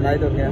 cái được nha.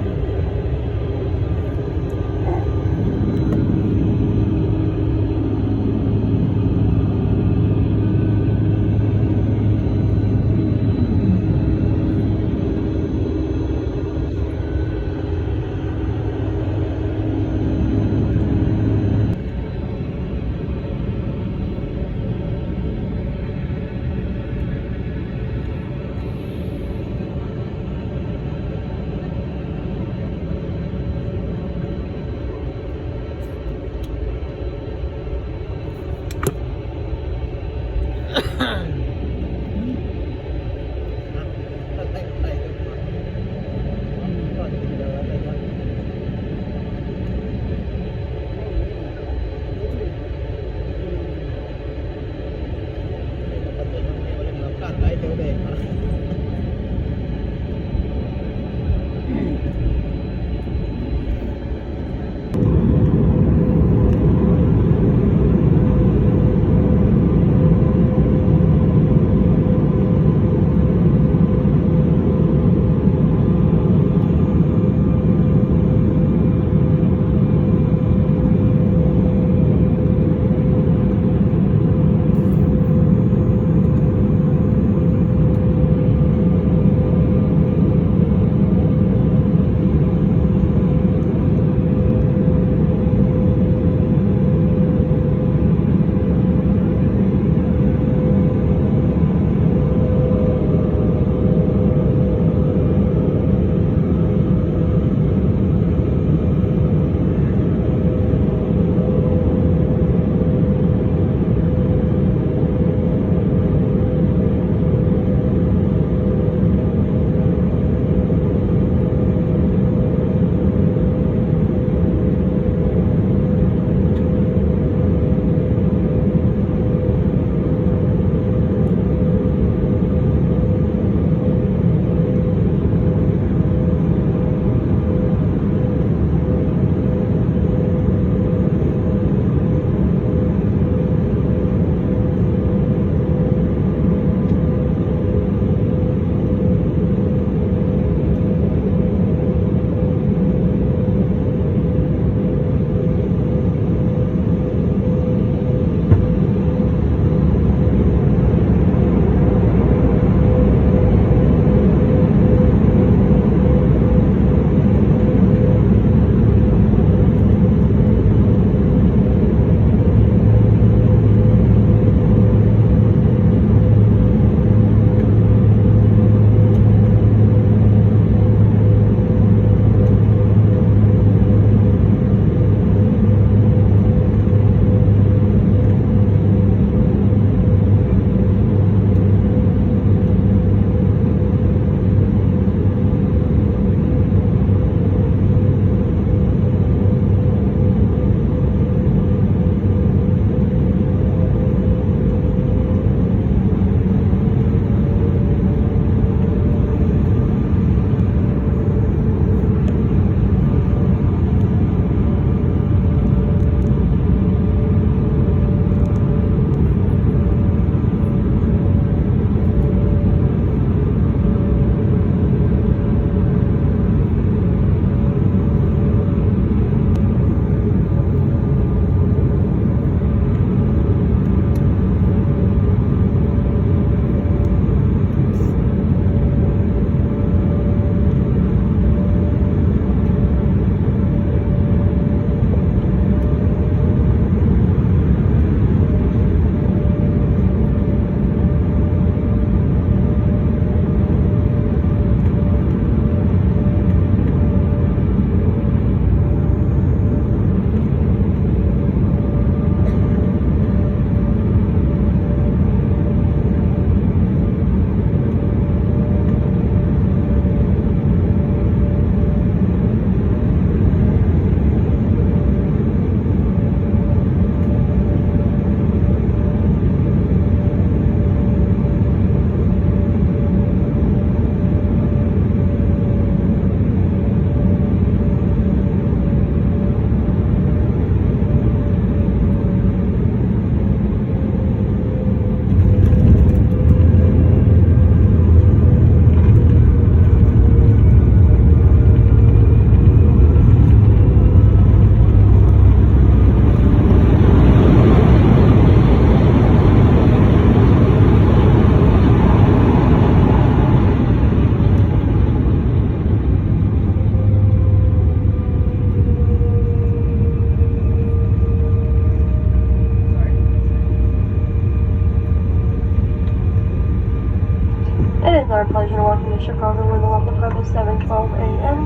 to Chicago, where the local time is 7:12 a.m.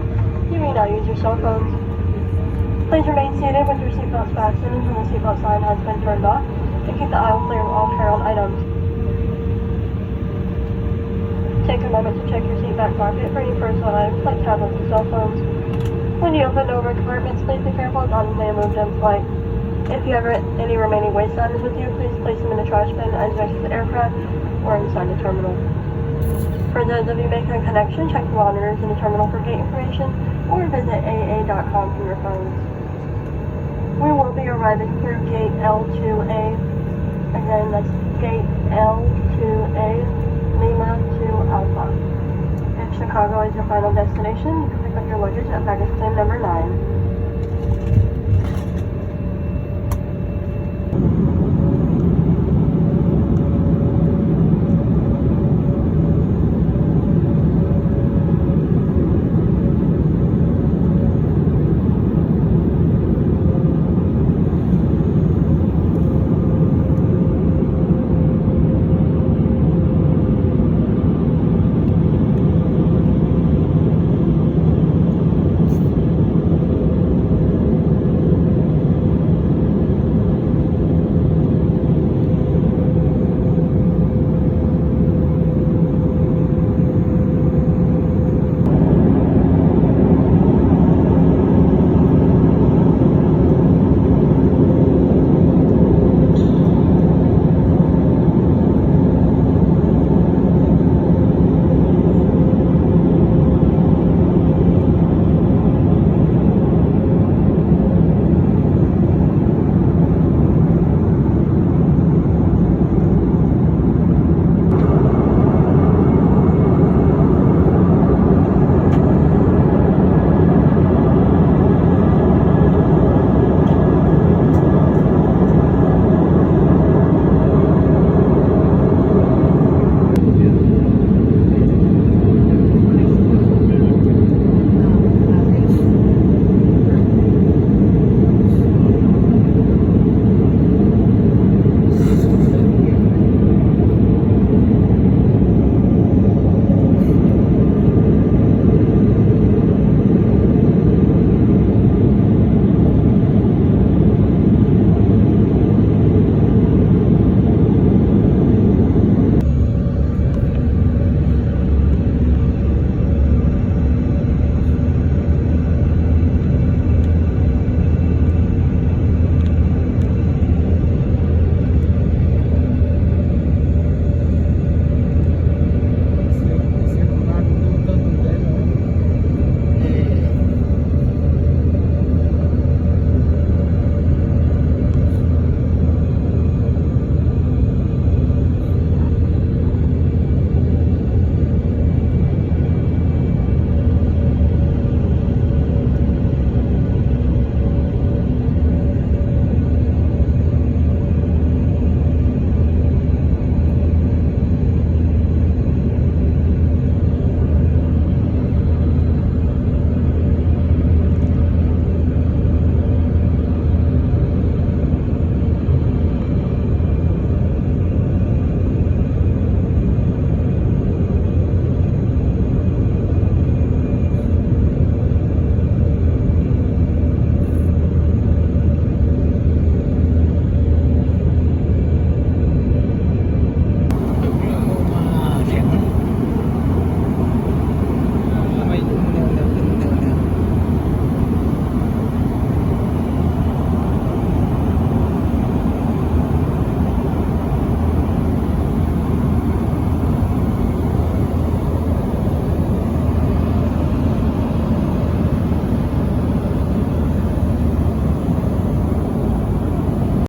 You may now use your cell phones. Please remain seated with your seatbelts fastened until the seatbelt sign has been turned off, and keep the aisle clear of all carry-on items. Take a moment to check your seat back pocket for any personal items like tablets and cell phones. When you open over compartments, please be careful as items may move in flight. If you have any remaining waste items with you, please place them in the trash bin as you exit the aircraft or inside the terminal. For those of you making a connection, check the monitors in the terminal for gate information or visit AA.com from your phones. We will be arriving through gate L2A. Again, that's gate L2A, Lima to Alpha. If Chicago is your final destination, you can pick up your luggage at baggage claim number 9.